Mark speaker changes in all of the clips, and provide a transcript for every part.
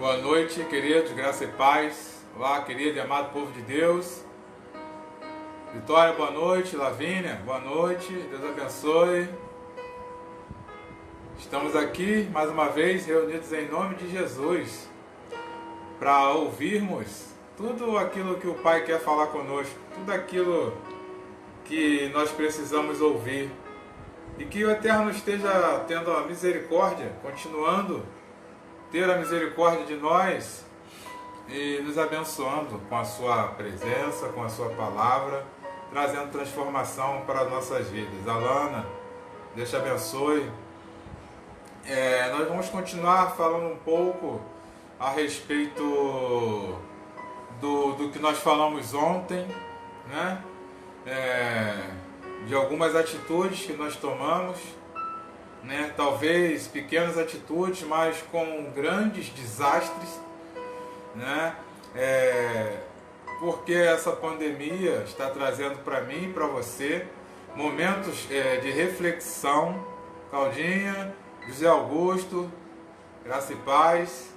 Speaker 1: Boa noite, queridos, graça e paz. Olá, querido e amado povo de Deus. Vitória, boa noite. Lavínia, boa noite. Deus abençoe. Estamos aqui mais uma vez reunidos em nome de Jesus para ouvirmos tudo aquilo que o Pai quer falar conosco, tudo aquilo que nós precisamos ouvir. E que o Eterno esteja tendo a misericórdia, continuando ter a misericórdia de nós e nos abençoando com a sua presença, com a sua palavra, trazendo transformação para as nossas vidas. Alana, Deus te abençoe. Nós vamos continuar falando um pouco a respeito do que nós falamos ontem, né? De algumas atitudes que nós tomamos, né? Talvez pequenas atitudes, mas com grandes desastres, né? Porque essa pandemia está trazendo para mim e para você momentos de reflexão. Claudinha, José Augusto, graça e paz.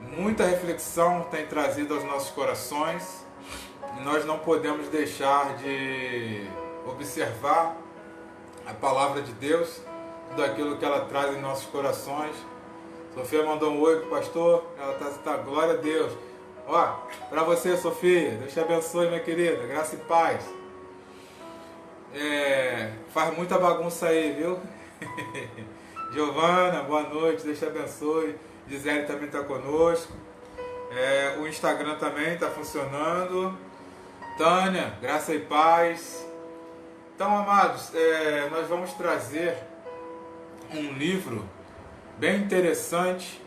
Speaker 1: Muita reflexão tem trazido aos nossos corações e nós não podemos deixar de observar a palavra de Deus, tudo aquilo que ela traz em nossos corações. Sofia mandou um oi pro pastor, ela tá glória a Deus. Ó, para você, Sofia, Deus te abençoe, minha querida, graça e paz. Faz muita bagunça aí, viu? Giovana, boa noite, Deus te abençoe. Gisele também está conosco. O Instagram também está funcionando. Tânia, graça e paz. Então, amados, nós vamos trazer um livro bem interessante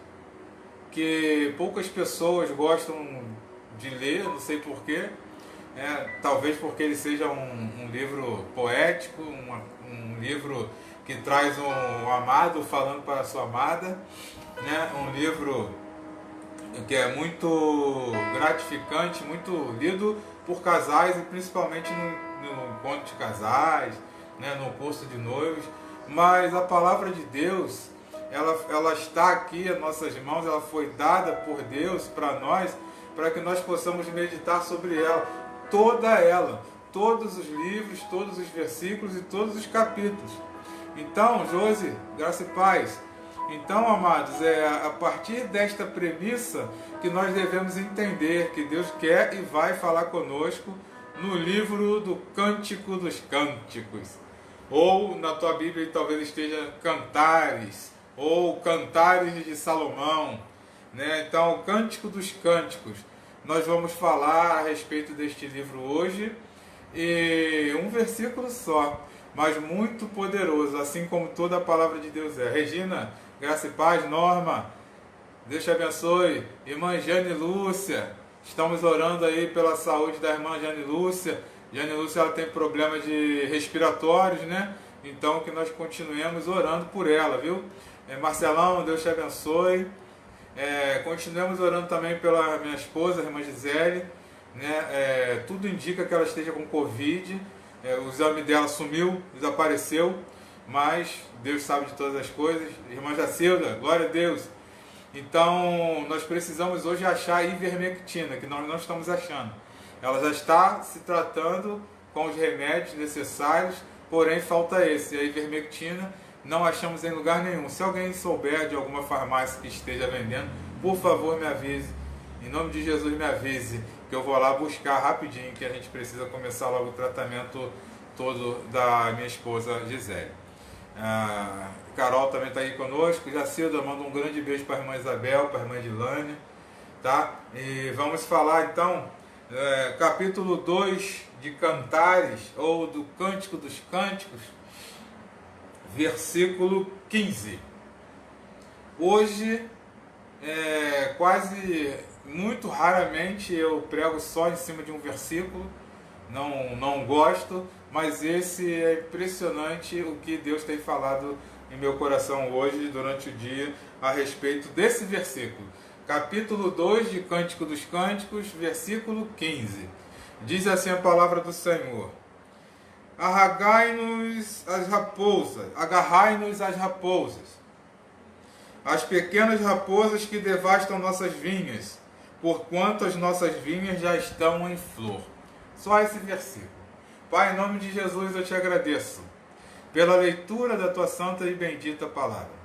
Speaker 1: que poucas pessoas gostam de ler, não sei porquê. Talvez porque ele seja um livro poético, um livro que traz um amado falando para a sua amada, né? Um livro que é muito gratificante, muito lido por casais e principalmente no encontro de casais, né? No curso de noivos. Mas a palavra de Deus, ela está aqui em nossas mãos, ela foi dada por Deus para nós, para que nós possamos meditar sobre ela, todos os livros, todos os versículos e todos os capítulos. Então, Josi, graça e paz. Então, amados, a partir desta premissa que nós devemos entender que Deus quer e vai falar conosco no livro do Cântico dos Cânticos. Ou na tua Bíblia talvez esteja Cantares, ou Cantares de Salomão, né? Então, o Cântico dos Cânticos. Nós vamos falar a respeito deste livro hoje, e um versículo só, mas muito poderoso, assim como toda a palavra de Deus é. Regina, graça e paz. Norma, Deus te abençoe. Irmã Jane Lúcia, estamos orando aí pela saúde da irmã Jane Lúcia. Jane Lúcia, ela tem problemas respiratórios, né? Então que nós continuemos orando por ela, viu? Marcelão, Deus te abençoe. Continuemos orando também pela minha esposa, a irmã Gisele, né? Tudo indica que ela esteja com Covid. O exame dela sumiu, desapareceu, mas Deus sabe de todas as coisas. Irmã Jacilda, glória a Deus. Então nós precisamos hoje achar a ivermectina, que nós não estamos achando. Ela já está se tratando com os remédios necessários, porém falta esse, a ivermectina. Não achamos em lugar nenhum. Se alguém souber de alguma farmácia que esteja vendendo, por favor me avise. Em nome de Jesus me avise, que eu vou lá buscar rapidinho, que a gente precisa começar logo o tratamento todo da minha esposa Gisele. Carol também está aí conosco. Jacilda, manda um grande beijo para a irmã Isabel, para a irmã Edilane, tá? E vamos falar então, capítulo 2 de Cantares, ou do Cântico dos Cânticos, versículo 15. Hoje, muito raramente eu prego só em cima de um versículo, não gosto, mas esse é impressionante o que Deus tem falado em meu coração hoje, durante o dia, a respeito desse versículo. Capítulo 2 de Cântico dos Cânticos, versículo 15. Diz assim a palavra do Senhor: agarrai-nos as raposas, as pequenas raposas que devastam nossas vinhas, porquanto as nossas vinhas já estão em flor. Só esse versículo. Pai, em nome de Jesus eu te agradeço pela leitura da tua santa e bendita palavra.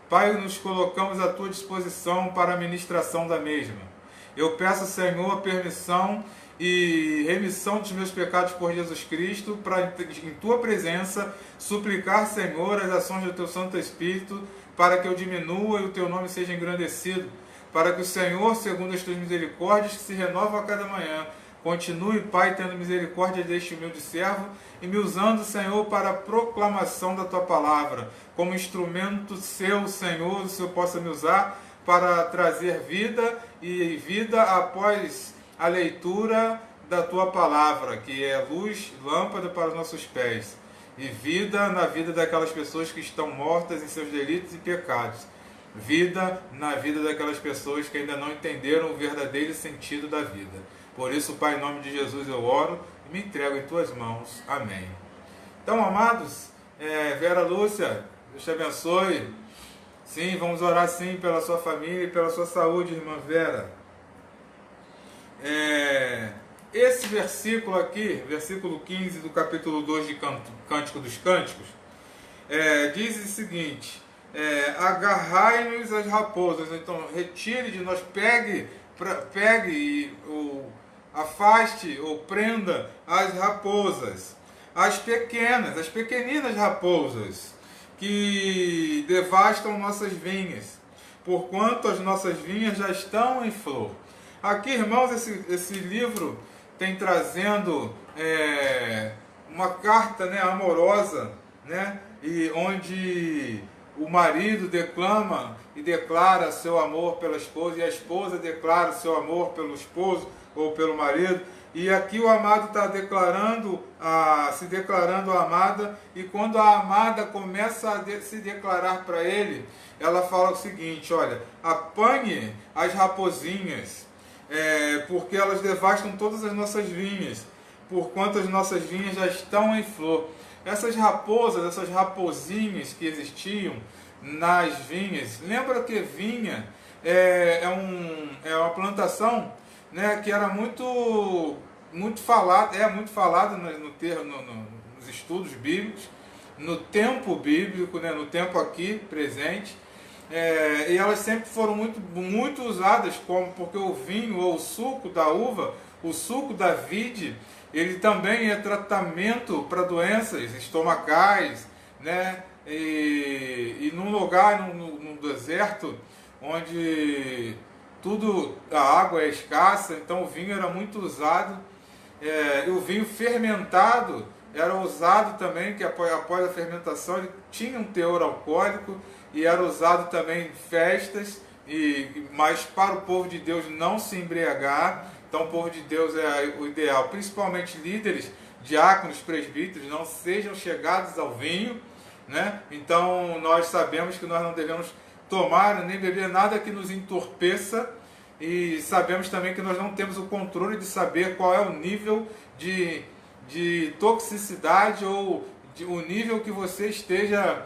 Speaker 1: Pai, nos colocamos à tua disposição para a ministração da mesma. Eu peço, Senhor, permissão e remissão dos meus pecados por Jesus Cristo, para em tua presença suplicar, Senhor, as ações do teu Santo Espírito, para que eu diminua e o teu nome seja engrandecido, para que o Senhor, segundo as tuas misericórdias, que se renovam a cada manhã, continue, Pai, tendo misericórdia deste humilde servo e me usando, Senhor, para a proclamação da tua palavra, como instrumento seu, Senhor, o Senhor possa me usar para trazer vida e vida após a leitura da tua palavra, que é luz, lâmpada para os nossos pés, e vida na vida daquelas pessoas que estão mortas em seus delitos e pecados, vida na vida daquelas pessoas que ainda não entenderam o verdadeiro sentido da vida. Por isso, Pai, em nome de Jesus eu oro e me entrego em tuas mãos. Amém. Então, amados, Vera Lúcia, Deus te abençoe. Sim, vamos orar sim pela sua família e pela sua saúde, irmã Vera. Esse versículo aqui, versículo 15 do capítulo 2 de Cântico dos Cânticos, diz o seguinte: agarrai-nos as raposas. Então, retire de nós, pegue ou afaste ou prenda as raposas, as pequeninas raposas que devastam nossas vinhas, porquanto as nossas vinhas já estão em flor. Aqui, irmãos, esse livro tem trazendo uma carta, né, amorosa, né, e onde o marido declama e declara seu amor pela esposa, e a esposa declara seu amor pelo esposo ou pelo marido. E aqui o amado está se declarando à amada, e quando a amada começa a se declarar para ele, ela fala o seguinte: olha, apanhe as raposinhas, porque elas devastam todas as nossas vinhas, porquanto as nossas vinhas já estão em flor. Essas raposas, essas raposinhas que existiam nas vinhas, lembra que vinha é uma plantação, né, que era muito falada, muito falada nos estudos bíblicos, no tempo bíblico, né, no tempo aqui presente, e elas sempre foram muito usadas, porque o vinho ou o suco da uva, o suco da vide, ele também é tratamento para doenças estomacais, né? E num lugar, num deserto, onde a água é escassa, então o vinho era muito usado, e o vinho fermentado era usado também, que após a fermentação ele tinha um teor alcoólico, e era usado também em festas, mas para o povo de Deus não se embriagar. Então o povo de Deus é o ideal, principalmente líderes, diáconos, presbíteros, não sejam chegados ao vinho, né? Então nós sabemos que nós não devemos tomar nem beber nada que nos entorpeça, e sabemos também que nós não temos o controle de saber qual é o nível de toxicidade ou o nível que você esteja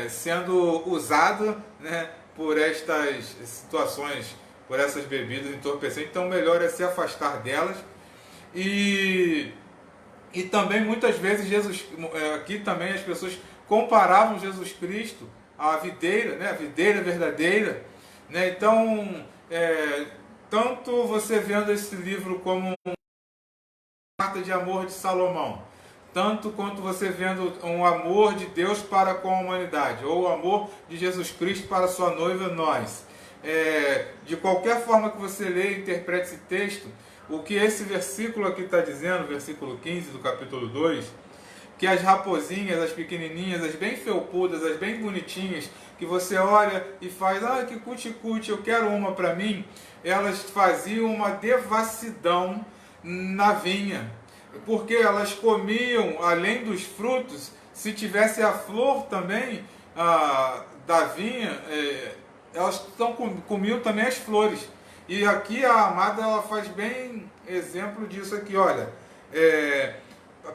Speaker 1: sendo usado, né, por estas situações, por essas bebidas entorpecentes. Então melhor é se afastar delas. E também muitas vezes aqui também as pessoas comparavam Jesus Cristo à videira, né, a videira verdadeira, né? Então tanto você vendo esse livro como uma carta de amor de Salomão, tanto quanto você vendo um amor de Deus para com a humanidade, ou o amor de Jesus Cristo para a sua noiva, nós. De qualquer forma que você lê e interprete esse texto, o que esse versículo aqui está dizendo, versículo 15 do capítulo 2, que as raposinhas, as pequenininhas, as bem felpudas, as bem bonitinhas, que você olha e faz, que cuti-cuti, eu quero uma para mim, elas faziam uma devassidão na vinha, porque elas comiam, além dos frutos, se tivesse a flor também da vinha, elas comiam também as flores. E aqui a amada ela faz bem exemplo disso aqui, olha,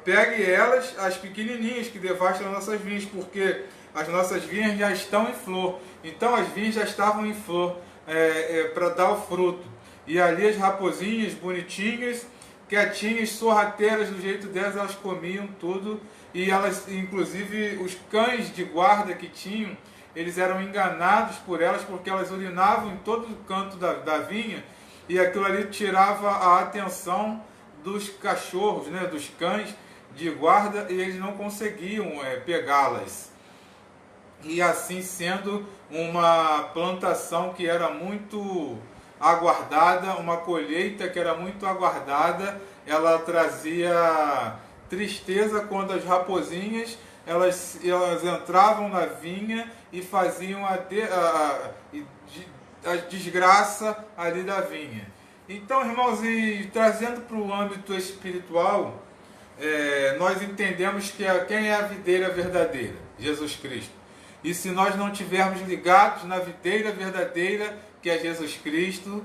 Speaker 1: pegue elas, as pequenininhas que devastam nossas vinhas, porque as nossas vinhas já estão em flor. Então as vinhas já estavam em flor para dar o fruto. E ali as raposinhas bonitinhas, quietinhas, sorrateiras do jeito delas, elas comiam tudo. E elas, inclusive os cães de guarda que tinham, eles eram enganados por elas, porque elas urinavam em todo o canto da vinha, e aquilo ali tirava a atenção dos cachorros, né, dos cães de guarda, e eles não conseguiam pegá-las. E assim sendo, uma plantação que era muito aguardada, uma colheita que era muito aguardada, ela trazia tristeza quando as raposinhas elas entravam na vinha e faziam a desgraça ali da vinha. Então, irmãos, e trazendo para o âmbito espiritual, nós entendemos que quem é a videira verdadeira? Jesus Cristo. E se nós não estivermos ligados na videira verdadeira, que é Jesus Cristo,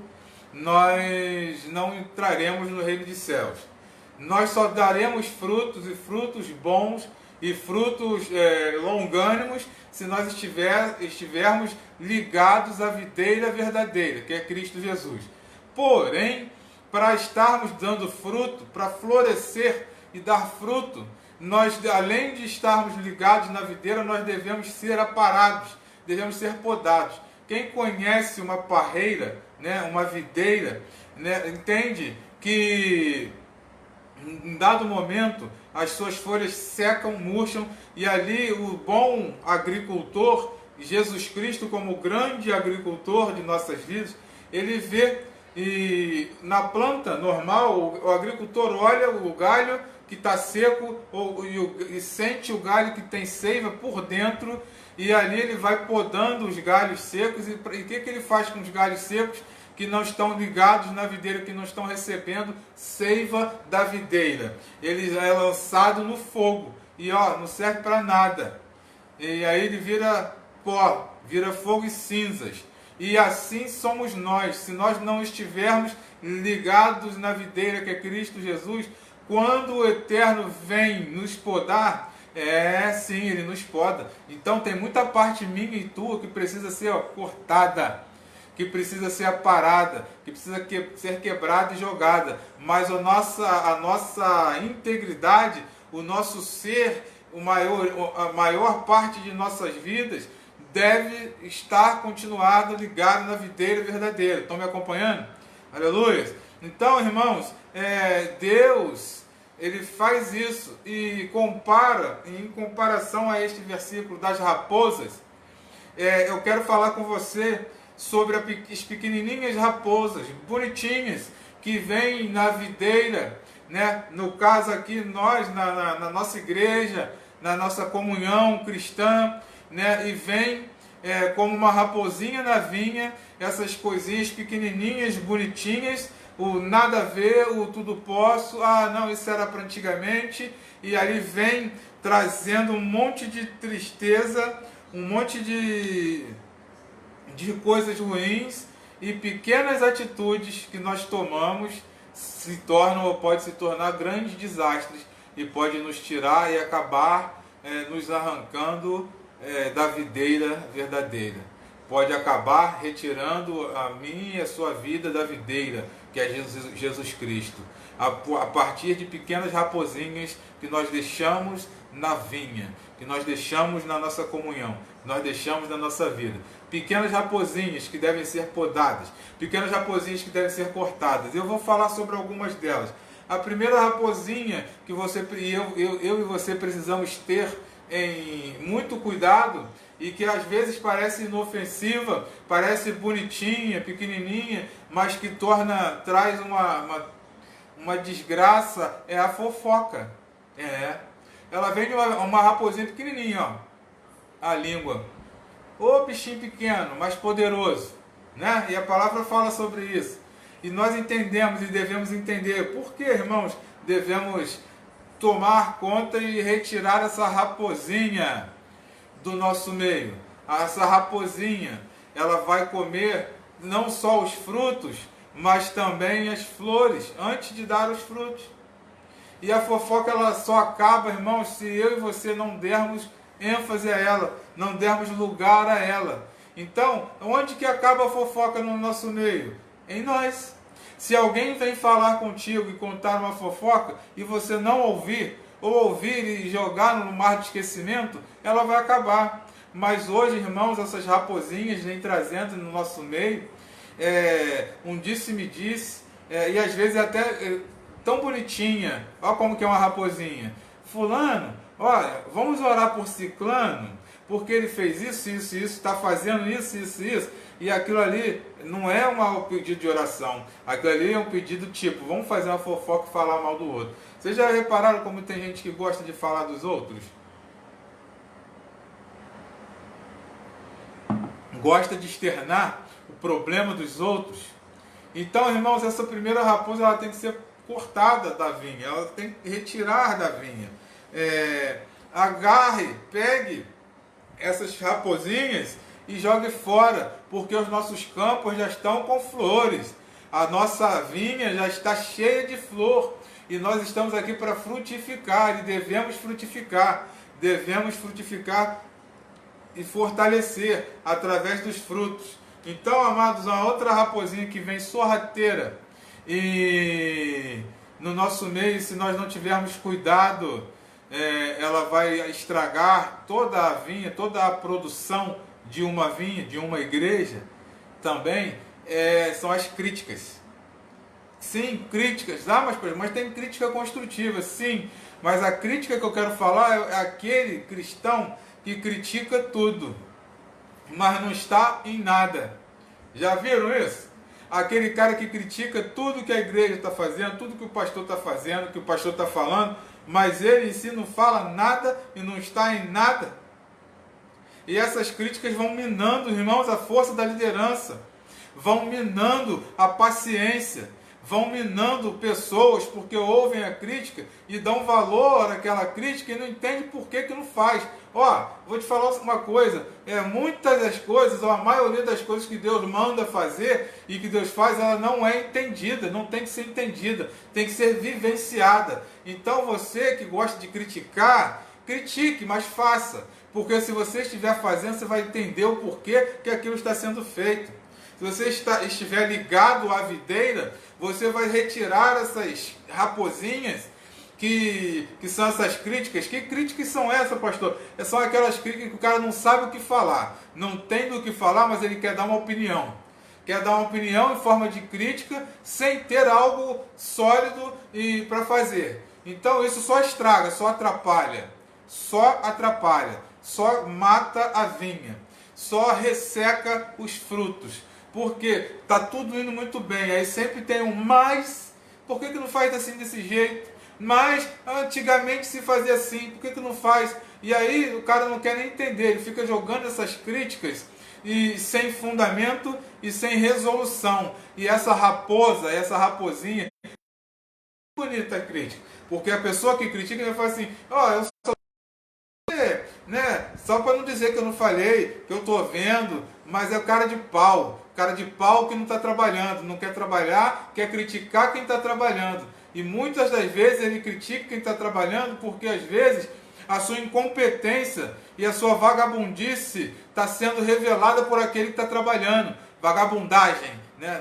Speaker 1: nós não entraremos no reino dos céus. Nós só daremos frutos, e frutos bons, e frutos longânimos, se nós estivermos ligados à videira verdadeira, que é Cristo Jesus. Porém, para estarmos dando fruto, para florescer e dar fruto, nós, além de estarmos ligados na videira, nós devemos ser aparados, devemos ser podados. Quem conhece uma parreira, né, uma videira, né, entende que em dado momento as suas folhas secam, murcham, e ali o bom agricultor, Jesus Cristo como o grande agricultor de nossas vidas, ele vê, e na planta normal o agricultor olha o galho que está seco e sente o galho que tem seiva por dentro, e ali ele vai podando os galhos secos. E o que ele faz com os galhos secos que não estão ligados na videira, que não estão recebendo seiva da videira? Ele é lançado no fogo e não serve para nada. E aí ele vira pó, vira fogo e cinzas. E assim somos nós, se nós não estivermos ligados na videira, que é Cristo Jesus. Quando o Eterno vem nos podar, sim, Ele nos poda. Então tem muita parte minha e tua que precisa ser cortada, que precisa ser aparada, que precisa ser quebrada e jogada. Mas a nossa integridade, o nosso ser, a maior parte de nossas vidas deve estar continuado ligado na videira verdadeira. Estão me acompanhando? Aleluia! Então, irmãos, Deus, Ele faz isso, e em comparação a este versículo das raposas, eu quero falar com você sobre as pequenininhas raposas, bonitinhas, que vêm na videira, né? No caso aqui, nós, na nossa igreja, na nossa comunhão cristã, né? E vem como uma raposinha na vinha, essas coisinhas pequenininhas, bonitinhas, o nada a ver, o tudo posso, não, isso era para antigamente, e aí vem trazendo um monte de tristeza, um monte de coisas ruins, e pequenas atitudes que nós tomamos se tornam ou pode se tornar grandes desastres, e pode nos tirar e acabar nos arrancando da videira verdadeira. Pode acabar retirando a minha e a sua vida da videira, que é Jesus Cristo. A partir de pequenas raposinhas que nós deixamos na vinha, que nós deixamos na nossa comunhão, que nós deixamos na nossa vida. Pequenas raposinhas que devem ser podadas, pequenas raposinhas que devem ser cortadas. Eu vou falar sobre algumas delas. A primeira raposinha que eu e você precisamos ter em muito cuidado, e que às vezes parece inofensiva, parece bonitinha, pequenininha, mas que traz uma desgraça, é a fofoca. Ela vem de uma raposinha pequenininha, ó, a língua. Ô bichinho pequeno, mas poderoso, né? E a palavra fala sobre isso. E nós entendemos e devemos entender por que, irmãos, devemos tomar conta e retirar essa raposinha do nosso meio. Essa raposinha, ela vai comer não só os frutos, mas também as flores, antes de dar os frutos. E a fofoca, ela só acaba, irmãos, se eu e você não dermos ênfase a ela, não dermos lugar a ela. Então, onde que acaba a fofoca no nosso meio? Em nós. Se alguém vem falar contigo e contar uma fofoca e você não ouvir, ou ouvir e jogar no mar de esquecimento, ela vai acabar. Mas hoje, irmãos, essas raposinhas vêm trazendo no nosso meio um disse-me-disse, e às vezes até tão bonitinha. Olha como que é uma raposinha. Fulano, olha, vamos orar por ciclano, porque ele fez isso, isso, isso, está fazendo isso, isso, isso. E aquilo ali não é um pedido de oração. Aquilo ali é um pedido tipo, vamos fazer uma fofoca e falar mal do outro. Vocês já repararam como tem gente que gosta de falar dos outros? Gosta de externar o problema dos outros. Então, irmãos, essa primeira raposa ela tem que ser cortada da vinha, ela tem que retirar da vinha. Agarre, pegue essas raposinhas e jogue fora, porque os nossos campos já estão com flores, a nossa vinha já está cheia de flor, e nós estamos aqui para frutificar, e devemos frutificar e fortalecer através dos frutos. Então, amados, uma outra raposinha que vem sorrateira e no nosso meio, se nós não tivermos cuidado, ela vai estragar toda a vinha, toda a produção de uma vinha, de uma igreja. Também são as críticas. Sim, críticas, mas tem crítica construtiva, sim. Mas a crítica que eu quero falar é aquele cristão que critica tudo, mas não está em nada. Já viram isso? Aquele cara que critica tudo que a igreja está fazendo, tudo que o pastor está fazendo, que o pastor está falando, mas ele em si não fala nada e não está em nada. E essas críticas vão minando, irmãos, a força da liderança, vão minando a paciência, vão minando pessoas porque ouvem a crítica e dão valor àquela crítica e não entendem por que não faz. Vou te falar uma coisa, muitas das coisas, ou a maioria das coisas que Deus manda fazer e que Deus faz, ela não é entendida, não tem que ser entendida, tem que ser vivenciada. Então você que gosta de criticar, critique, mas faça, porque se você estiver fazendo, você vai entender o porquê que aquilo está sendo feito. Se você estiver ligado à videira, você vai retirar essas raposinhas que são essas críticas. Que críticas são essas, pastor? São aquelas críticas que o cara não sabe o que falar. Não tem do que falar, mas ele quer dar uma opinião. Quer dar uma opinião em forma de crítica, sem ter algo sólido para fazer. Então isso só estraga, só atrapalha. Só mata a vinha. Só resseca os frutos. Porque está tudo indo muito bem. Aí sempre tem um mais. Por que não faz assim desse jeito? Mas antigamente se fazia assim. Por que não faz? E aí o cara não quer nem entender. Ele fica jogando essas críticas e sem fundamento e sem resolução. E essa raposinha, bonita a crítica. Porque a pessoa que critica, ele fala assim, eu sou só para não dizer que eu não falei, que eu estou vendo, mas é o cara de pau que não está trabalhando, não quer trabalhar, quer criticar quem está trabalhando. E muitas das vezes ele critica quem está trabalhando porque às vezes a sua incompetência e a sua vagabundice está sendo revelada por aquele que está trabalhando. Vagabundagem, né?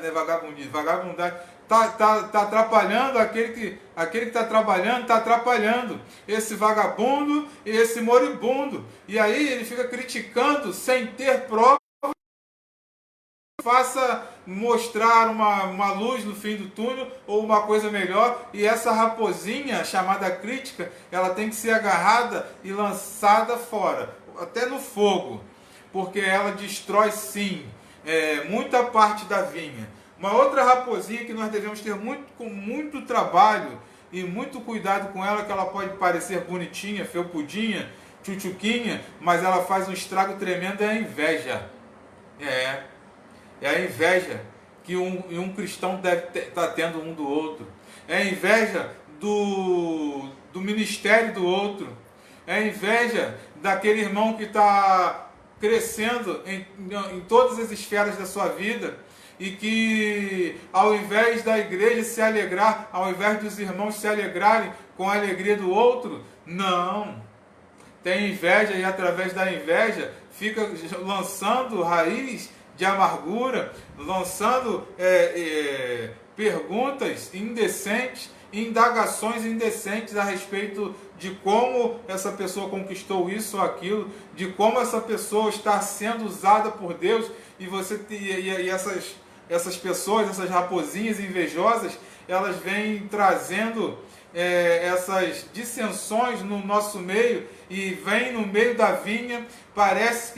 Speaker 1: Vagabundagem. Está atrapalhando aquele que está trabalhando, está atrapalhando esse vagabundo e esse moribundo. E aí ele fica criticando sem ter prova. Faça mostrar uma luz no fim do túnel ou uma coisa melhor, e essa raposinha chamada crítica, ela tem que ser agarrada e lançada fora, até no fogo, porque ela destrói sim muita parte da vinha. Uma outra raposinha que nós devemos ter com muito trabalho e muito cuidado com ela, que ela pode parecer bonitinha, felpudinha, tchutchuquinha, mas ela faz um estrago tremendo, é a inveja. É a inveja que um cristão deve estar tendo um do outro. É a inveja do ministério do outro. É a inveja daquele irmão que está crescendo em todas as esferas da sua vida e que, ao invés da igreja se alegrar, ao invés dos irmãos se alegrarem com a alegria do outro, não. tem inveja e através da inveja fica lançando raiz de amargura, lançando perguntas indecentes, indagações indecentes a respeito de como essa pessoa conquistou isso ou aquilo, de como essa pessoa está sendo usada por Deus, e essas pessoas, essas raposinhas invejosas, elas vêm trazendo essas dissensões no nosso meio, e vem no meio da vinha, parece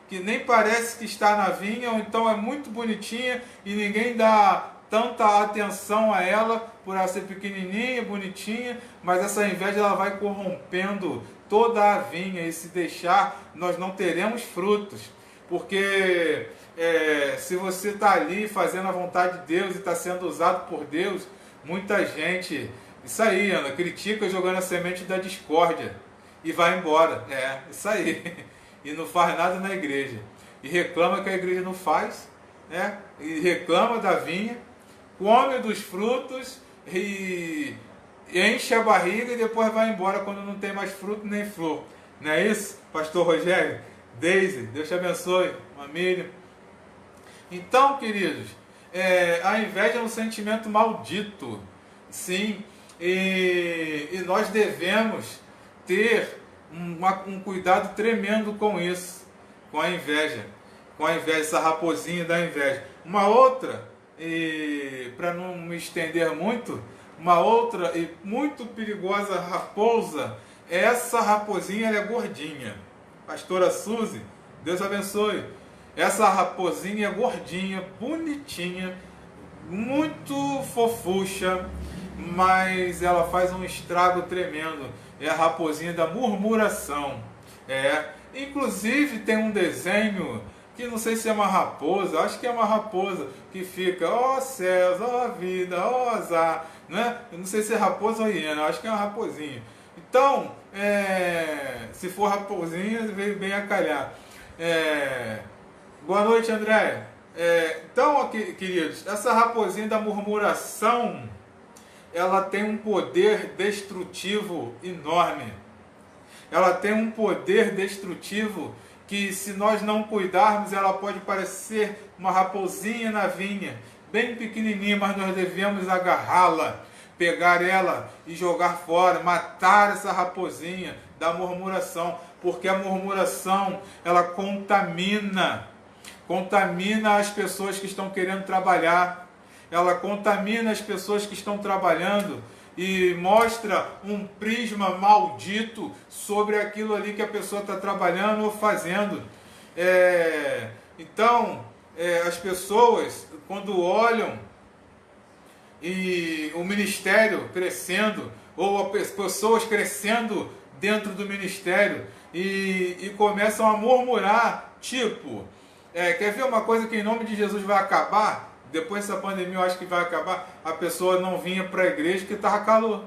Speaker 1: que nem parece que está na vinha, ou então é muito bonitinha e ninguém dá tanta atenção a ela por ela ser pequenininha, bonitinha, mas essa inveja ela vai corrompendo toda a vinha, e se deixar nós não teremos frutos, porque se você está ali fazendo a vontade de Deus e está sendo usado por Deus, muita gente, isso aí, Ana, critica jogando a semente da discórdia e vai embora, isso aí, e não faz nada na igreja, e reclama que a igreja não faz, e reclama da vinha, come dos frutos e enche a barriga e depois vai embora quando não tem mais fruto nem flor. Não é isso, pastor Rogério? Deise, Deus te abençoe, Miriam. Então, queridos, a inveja é um sentimento maldito, sim, e nós devemos ter um cuidado tremendo com isso, com a inveja, essa raposinha da inveja. Uma outra, para não me estender muito, uma outra e muito perigosa raposa, essa raposinha ela é gordinha. Pastora Suzy, Deus abençoe. Essa raposinha é gordinha, bonitinha, muito fofucha, mas ela faz um estrago tremendo. É a raposinha da murmuração. Inclusive tem um desenho que não sei se é uma raposa, acho que é uma raposa, que fica, ó céus, ó vida, ó azar, né? Eu não sei se é raposa ou hiena, acho que é uma raposinha. Então, se for raposinha, veio bem a calhar. Boa noite, André. Então, aqui, queridos, essa raposinha da murmuração, ela tem um poder destrutivo enorme. Ela tem um poder destrutivo que, se nós não cuidarmos, ela pode parecer uma raposinha na vinha, bem pequenininha, mas nós devemos agarrá-la, pegar ela e jogar fora, matar essa raposinha da murmuração, porque a murmuração, ela contamina as pessoas que estão querendo trabalhar, ela contamina as pessoas que estão trabalhando, e mostra um prisma maldito sobre aquilo ali que a pessoa está trabalhando ou fazendo. Então, as pessoas, quando olham e o ministério crescendo, ou as pessoas crescendo dentro do ministério, e começam a murmurar, tipo, quer ver uma coisa que em nome de Jesus vai acabar? Depois dessa pandemia eu acho que vai acabar. A pessoa não vinha para a igreja porque estava calor.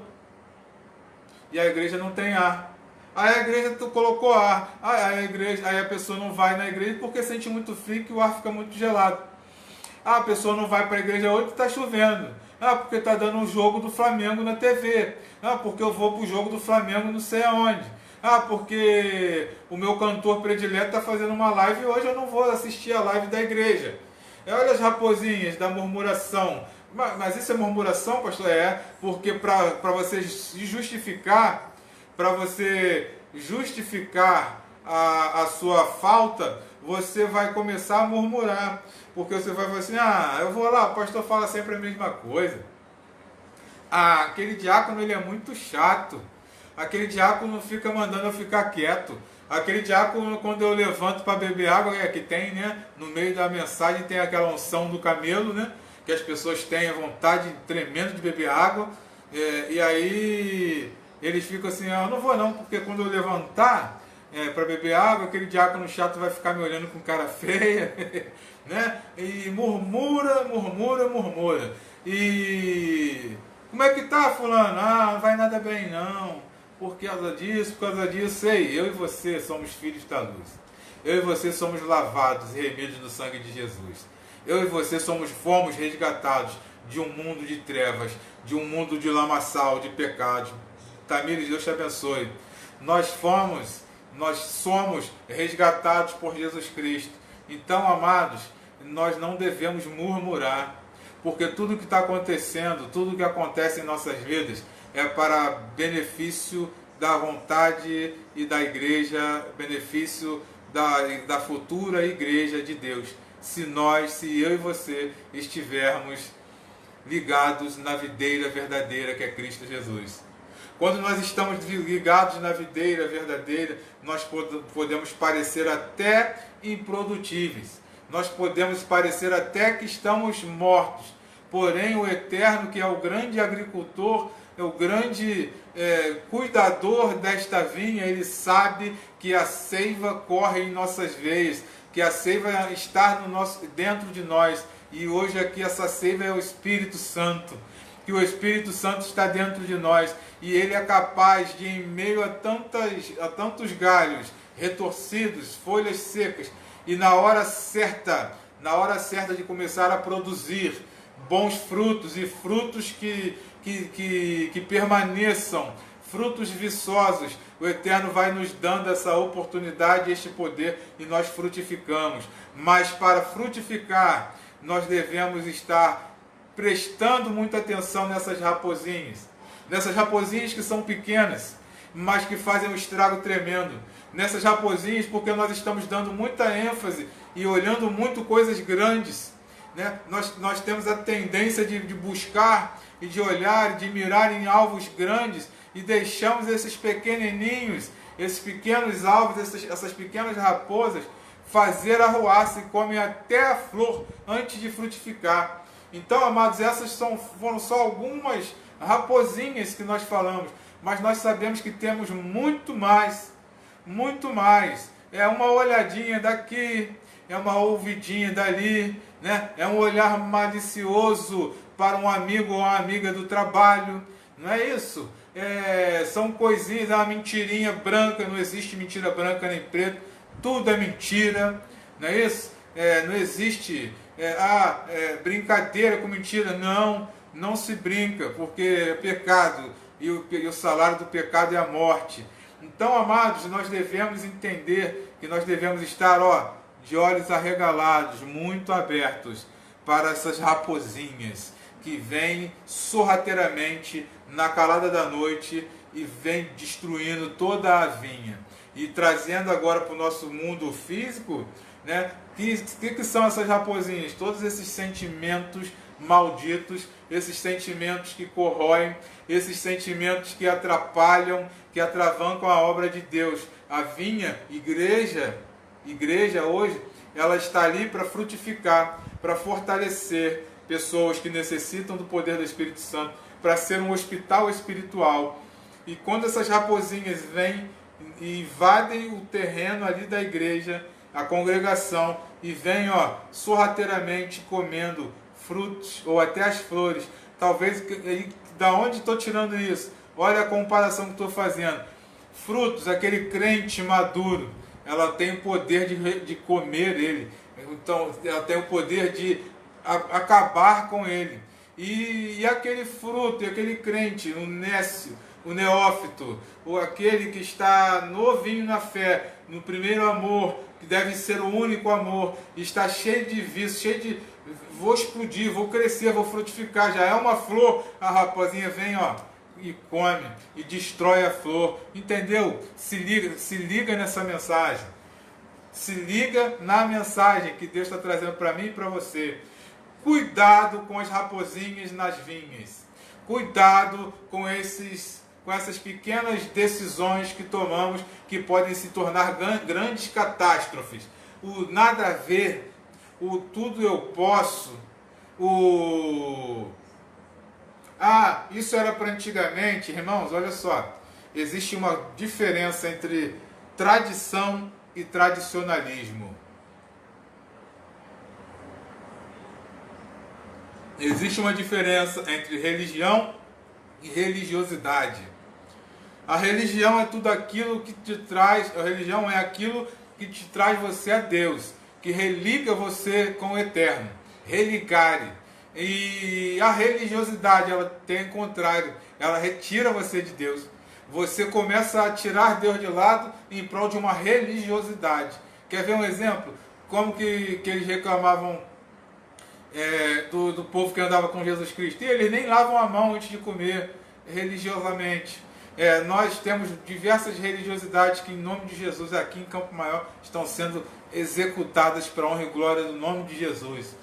Speaker 1: E a igreja não tem ar. Aí a igreja colocou ar. Aí a pessoa não vai na igreja porque sente muito frio, que o ar fica muito gelado. A pessoa não vai para a igreja hoje porque está chovendo. Porque está dando um jogo do Flamengo na TV. Porque eu vou para o jogo do Flamengo não sei aonde. Porque o meu cantor predileto está fazendo uma live e hoje eu não vou assistir a live da igreja. Olha as raposinhas da murmuração. Mas isso é murmuração, pastor? Porque para você justificar, a sua falta, você vai começar a murmurar. Porque você vai falar assim, eu vou lá, o pastor fala sempre a mesma coisa. Aquele diácono, ele é muito chato. Aquele diácono fica mandando eu ficar quieto. Aquele diácono, quando eu levanto para beber água, que tem, né? No meio da mensagem tem aquela unção do camelo, né? Que as pessoas têm a vontade tremenda de beber água. E aí eles ficam assim, eu não vou não, porque quando eu levantar para beber água, aquele diácono chato vai ficar me olhando com cara feia, né? E murmura. E como é que tá, fulano? Não vai nada bem não. Por causa disso, sei, eu e você somos filhos da luz. Eu e você somos lavados e remidos no sangue de Jesus. Eu e você fomos resgatados de um mundo de trevas, de um mundo de lamaçal, de pecados. Tamires, Deus te abençoe. Nós fomos nós somos resgatados por Jesus Cristo. Então, amados, nós não devemos murmurar, porque tudo que está acontecendo, tudo que acontece em nossas vidas é para benefício da vontade e da igreja, benefício da futura igreja de Deus. Se eu e você estivermos ligados na videira verdadeira que é Cristo Jesus. Quando nós estamos ligados na videira verdadeira, nós podemos parecer até improdutíveis. Nós podemos parecer até que estamos mortos. Porém, o Eterno, que é o grande agricultor, é o grande cuidador desta vinha, ele sabe que a seiva corre em nossas veias, que a seiva está dentro de nós. E hoje aqui essa seiva é o Espírito Santo, que o Espírito Santo está dentro de nós, e ele é capaz de, em meio a tantos galhos retorcidos, folhas secas, e na hora certa de começar a produzir bons frutos, e frutos que permaneçam, frutos viçosos, o Eterno vai nos dando essa oportunidade, este poder, e nós frutificamos. Mas para frutificar, nós devemos estar prestando muita atenção nessas raposinhas que são pequenas, mas que fazem um estrago tremendo. Nessas raposinhas, porque nós estamos dando muita ênfase e olhando muito coisas grandes, né? Nós temos a tendência de buscar e de olhar, de mirar em alvos grandes, e deixamos esses pequenininhos, esses pequenos alvos, essas pequenas raposas fazer arruaça e comem até a flor antes de frutificar. Então, amados, essas foram só algumas raposinhas que nós falamos, mas nós sabemos que temos muito mais, muito mais. É uma olhadinha daqui, é uma ouvidinha dali, né? É um olhar malicioso para um amigo ou uma amiga do trabalho, não é isso? São coisinhas, uma mentirinha branca, não existe mentira branca nem preta, tudo é mentira, não é isso? Não existe brincadeira com mentira, não se brinca, porque é pecado, e o salário do pecado é a morte. Então, amados, nós devemos entender que nós devemos estar de olhos arregalados, muito abertos para essas raposinhas que vêm sorrateiramente na calada da noite e vêm destruindo toda a vinha. E trazendo agora para o nosso mundo físico, né? Que são essas raposinhas? Todos esses sentimentos malditos, esses sentimentos que corroem, esses sentimentos que atrapalham, que atravancam a obra de Deus. A vinha, igreja hoje, ela está ali para frutificar, para fortalecer pessoas que necessitam do poder do Espírito Santo, para ser um hospital espiritual. E quando essas raposinhas vêm e invadem o terreno ali da igreja, a congregação, e vêm sorrateiramente comendo frutos ou até as flores. Talvez, da onde estou tirando isso? Olha a comparação que estou fazendo. Frutos, aquele crente maduro, ela tem o poder de comer ele. Então, ela tem o poder de acabar com ele. E aquele fruto, e aquele crente, o nécio, o neófito, ou aquele que está novinho na fé, no primeiro amor, que deve ser o único amor, está cheio de vício, cheio de vou explodir, vou crescer, vou frutificar, já é uma flor, a raposinha vem e come, e destrói a flor, entendeu? Se liga nessa mensagem, se liga na mensagem que Deus está trazendo para mim e para você. Cuidado com as raposinhas nas vinhas, cuidado com essas pequenas decisões que tomamos, que podem se tornar grandes catástrofes. O nada a ver, o tudo eu posso, isso era para antigamente. Irmãos, olha só, existe uma diferença entre tradição e tradicionalismo. Existe uma diferença entre religião e religiosidade. A religião é tudo aquilo que te traz, a religião é aquilo que te traz você a Deus, que religa você com o Eterno, religare. E a religiosidade, ela tem o contrário, ela retira você de Deus. você começa a tirar Deus de lado em prol de uma religiosidade. Quer ver um exemplo? Como que eles reclamavam do povo que andava com Jesus Cristo? E eles nem lavam a mão antes de comer, religiosamente. Nós temos diversas religiosidades que, em nome de Jesus, aqui em Campo Maior, estão sendo executadas para a honra e glória do nome de Jesus.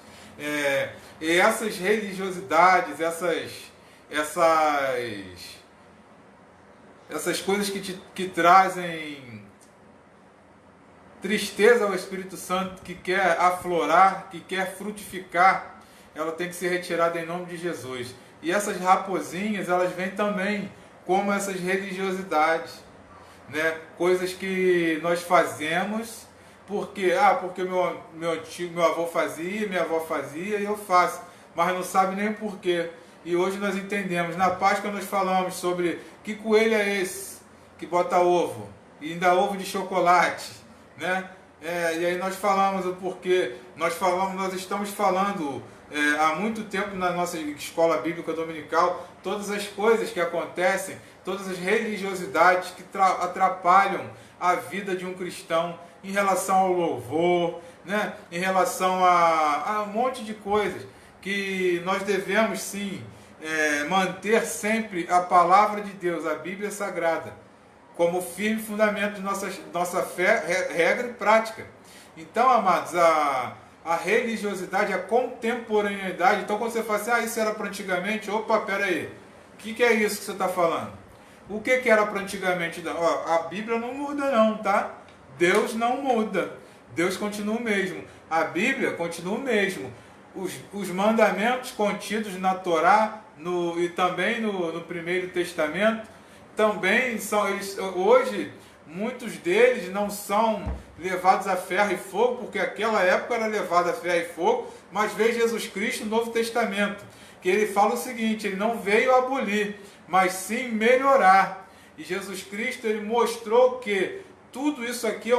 Speaker 1: E essas religiosidades, essas coisas que trazem tristeza ao Espírito Santo, que quer aflorar, que quer frutificar, ela tem que ser retirada em nome de Jesus. E essas raposinhas, elas vêm também como essas religiosidades, né? Coisas que nós fazemos porque meu avô fazia, minha avó fazia e eu faço, mas não sabe nem o porquê. E hoje nós entendemos. Na Páscoa nós falamos sobre que coelho é esse que bota ovo e ainda ovo de chocolate, né? E aí nós falamos o porquê. Nós estamos falando há muito tempo na nossa escola bíblica dominical todas as coisas que acontecem, todas as religiosidades que atrapalham a vida de um cristão em relação ao louvor, né? Em relação a um monte de coisas que nós devemos sim manter sempre a palavra de Deus, a Bíblia Sagrada, como firme fundamento de nossa fé, regra e prática. Então, amados, a religiosidade, a contemporaneidade. Então, quando você fala assim, isso era para antigamente, opa, peraí, o que é isso que você está falando? O que era para antigamente? A Bíblia não muda não, tá? Deus não muda, Deus continua o mesmo, a Bíblia continua o mesmo, os mandamentos contidos na Torá e também no Primeiro Testamento, também são, hoje, muitos deles não são levados a ferro e fogo, porque aquela época era levada a ferro e fogo, mas veio Jesus Cristo no Novo Testamento, que ele fala o seguinte, ele não veio abolir, mas sim melhorar. E Jesus Cristo, ele mostrou que tudo isso aqui é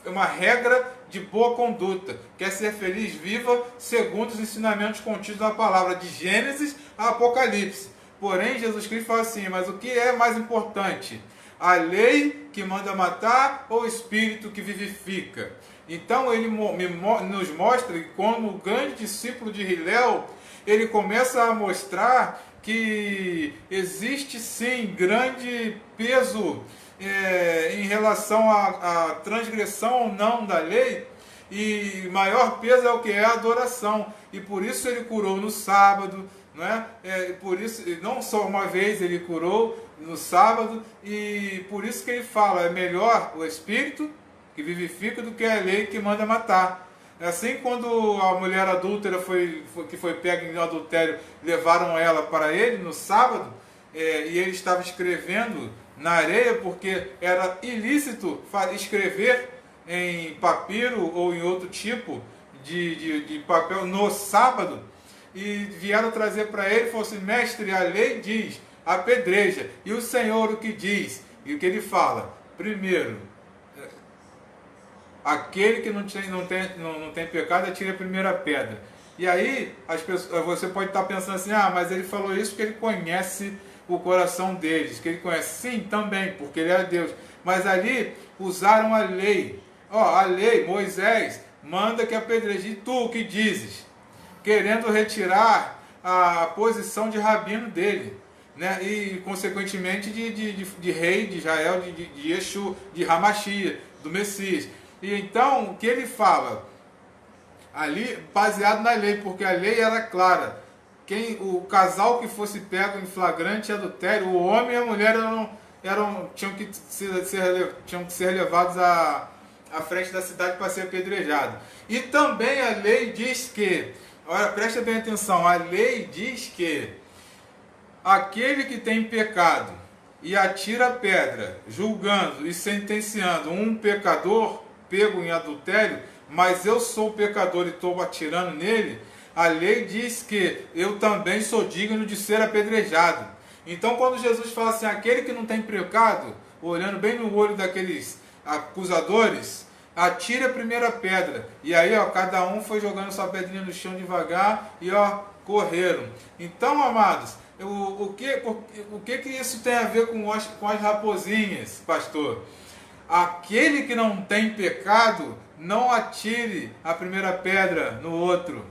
Speaker 1: uma regra de boa conduta. Quer ser feliz, viva segundo os ensinamentos contidos na palavra, de Gênesis a Apocalipse. Porém, Jesus Cristo fala assim, mas o que é mais importante? A lei que manda matar ou o Espírito que vivifica? Então, ele nos mostra que, como grande discípulo de Hilel, ele começa a mostrar que existe sim grande peso em relação à transgressão ou não da lei, e maior peso é o que é a adoração, e por isso ele curou no sábado, não é? Por isso, não só uma vez ele curou no sábado, e por isso que ele fala, é melhor o Espírito que vivifica do que a lei que manda matar. Assim, quando a mulher adúltera que foi pega em adultério, levaram ela para ele no sábado, e ele estava escrevendo na areia, porque era ilícito escrever em papiro ou em outro tipo de papel no sábado, e vieram trazer para ele e falaram assim, mestre, a lei diz, apedreja, e o Senhor o que diz? E o que ele fala? Primeiro, aquele que não tem pecado, atire a primeira pedra. E aí, você pode estar pensando assim, mas ele falou isso porque ele conhece o coração deles, que ele conhece. Sim, também, porque ele é Deus. Mas ali, usaram a lei. A lei, Moisés, manda que apedreje. E tu, o que dizes? Querendo retirar a posição de rabino dele, né? E, consequentemente, de rei de Israel, de Yeshua, de Hamashia, do Messias. E então, o que ele fala? Ali, baseado na lei, porque a lei era clara. O casal que fosse pego em flagrante adultério, o homem e a mulher tinham que ser levados à frente da cidade para ser apedrejados. E também a lei diz que, olha, presta bem atenção, a lei diz que aquele que tem pecado e atira a pedra, julgando e sentenciando um pecador pego em adultério, mas eu sou pecador e estou atirando nele, a lei diz que eu também sou digno de ser apedrejado. Então, quando Jesus fala assim, aquele que não tem pecado, olhando bem no olho daqueles acusadores, atire a primeira pedra. E aí, cada um foi jogando sua pedrinha no chão devagar e correram. Então, amados, O que isso tem a ver com as raposinhas, pastor? Aquele que não tem pecado, não atire a primeira pedra no outro.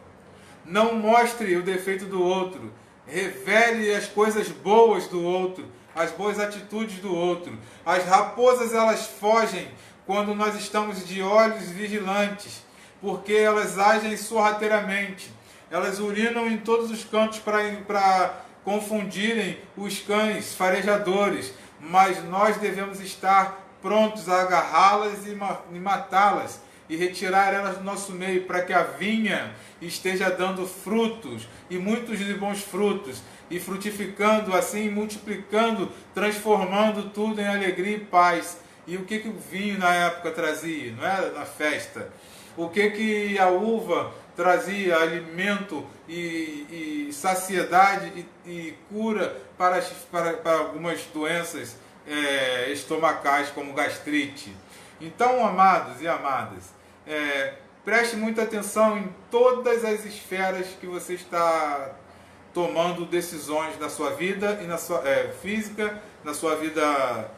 Speaker 1: Não mostre o defeito do outro. Revele as coisas boas do outro, as boas atitudes do outro. As raposas, elas fogem quando nós estamos de olhos vigilantes, porque elas agem sorrateiramente. Elas urinam em todos os cantos para confundirem os cães farejadores, mas nós devemos estar prontos a agarrá-las e matá-las e retirar elas do nosso meio, para que a vinha esteja dando frutos, e muitos de bons frutos, e frutificando assim, multiplicando, transformando tudo em alegria e paz. E o que o vinho na época trazia, não era na festa? O que a uva trazia? Alimento e saciedade e cura para algumas doenças estomacais, como gastrite. Então, amados e amadas, preste muita atenção em todas as esferas que você está tomando decisões na sua vida, e na sua física, na sua vida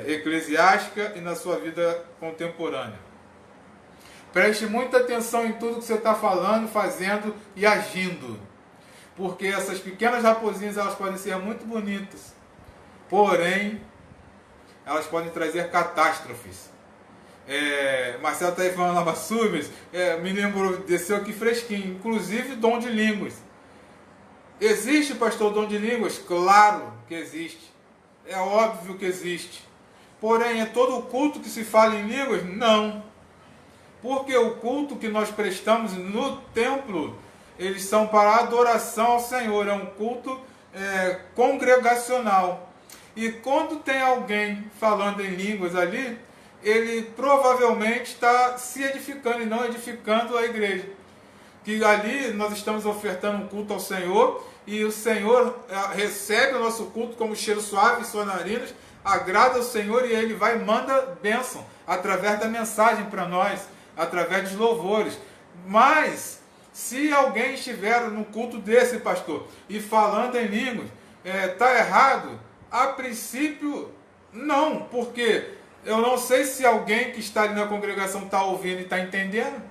Speaker 1: eclesiástica e na sua vida contemporânea. Preste muita atenção em tudo que você está falando, fazendo e agindo, porque essas pequenas raposinhas, elas podem ser muito bonitas, porém elas podem trazer catástrofes. Marcelo está aí falando lá, me lembrou, desceu aqui fresquinho, inclusive dom de línguas. Existe, pastor, dom de línguas? Claro que existe. É óbvio que existe. Porém, é todo o culto que se fala em línguas? Não. Porque o culto que nós prestamos no templo, eles são para adoração ao Senhor. É um culto congregacional. E quando tem alguém falando em línguas ali, ele provavelmente está se edificando e não edificando a igreja. Que ali nós estamos ofertando um culto ao Senhor, e o Senhor recebe o nosso culto como cheiro suave em suas narinas, agrada ao Senhor, e Ele vai e manda bênção através da mensagem para nós, através dos louvores. Mas se alguém estiver no culto desse, pastor, e falando em línguas, está errado? A princípio, não, porque eu não sei se alguém que está ali na congregação está ouvindo e está entendendo.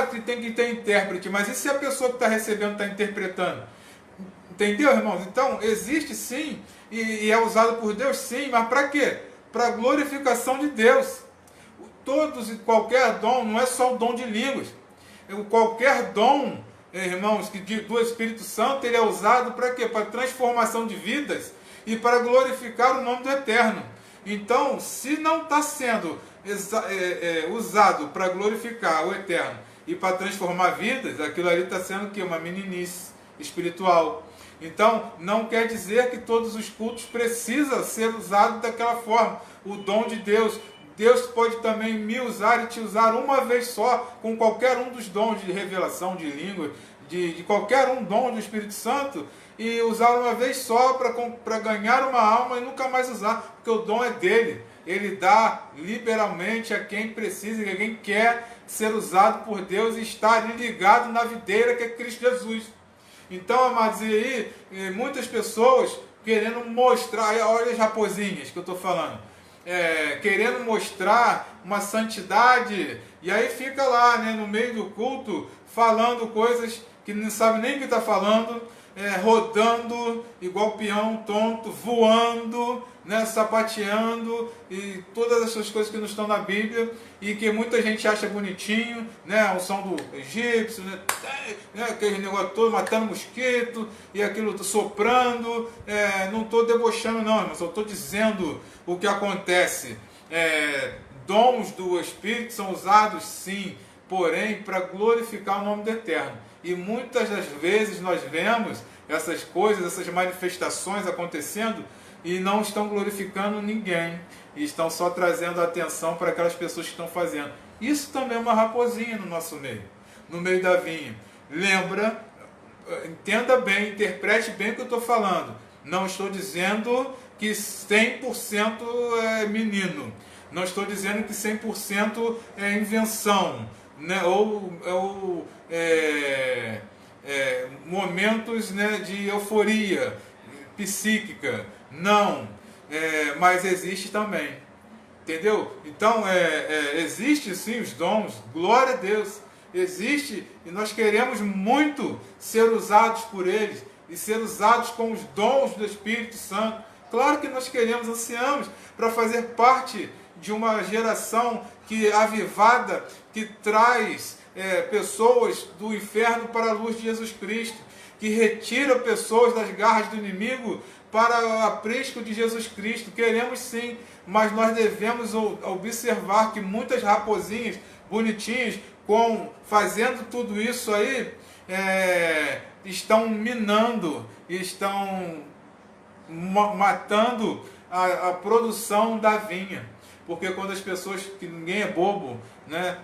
Speaker 1: Que tem que ter intérprete, mas e se a pessoa que está recebendo está interpretando? Entendeu, irmãos? Então, existe sim, e é usado por Deus sim, mas para quê? Para a glorificação de Deus. Todos e qualquer dom, não é só o dom de línguas. Qualquer dom, irmãos, do Espírito Santo, ele é usado para quê? Para transformação de vidas e para glorificar o nome do Eterno. Então, se não está sendo usado para glorificar o Eterno e para transformar vidas, aquilo ali está sendo o quê? Uma meninice espiritual. Então, não quer dizer que todos os cultos precisam ser usados daquela forma. O dom de Deus, Deus pode também me usar e te usar uma vez só, com qualquer um dos dons de revelação, de língua, de qualquer um dom do Espírito Santo, e usar uma vez só para ganhar uma alma e nunca mais usar, porque o dom é dele. Ele dá liberalmente a quem precisa, a quem quer ser usado por Deus e estar ligado na videira que é Cristo Jesus. Então, amados, e aí, muitas pessoas querendo mostrar, olha as raposinhas que eu estou falando, querendo mostrar uma santidade, e aí fica lá, né, no meio do culto, falando coisas que não sabe nem o que está falando, rodando igual peão tonto, voando, né, sapateando, e todas essas coisas que não estão na Bíblia e que muita gente acha bonitinho, né, o som do egípcio, né, aquele negócio todo, matando mosquito e aquilo soprando. Não estou debochando não, mas eu estou dizendo o que acontece. Dons do Espírito são usados sim, porém para glorificar o nome do Eterno. E muitas das vezes nós vemos essas coisas, essas manifestações acontecendo e não estão glorificando ninguém, e estão só trazendo atenção para aquelas pessoas que estão fazendo. Isso também é uma raposinha no nosso meio, no meio da vinha. Lembra, entenda bem, interprete bem o que eu estou falando. Não estou dizendo que 100% é menino, não estou dizendo que 100% é invenção, né? momentos, né, de euforia psíquica, não, mas existe também, entendeu? Então, existe sim os dons, glória a Deus, existe, e nós queremos muito ser usados por eles, e ser usados com os dons do Espírito Santo. Claro que nós queremos, ansiamos para fazer parte de uma geração avivada, que traz pessoas do inferno para a luz de Jesus Cristo, que retira pessoas das garras do inimigo para o aprisco de Jesus Cristo. Queremos sim, mas nós devemos observar que muitas raposinhas bonitinhas, fazendo tudo isso aí, estão minando, estão matando a produção da vinha. Porque quando as pessoas, que ninguém é bobo, né,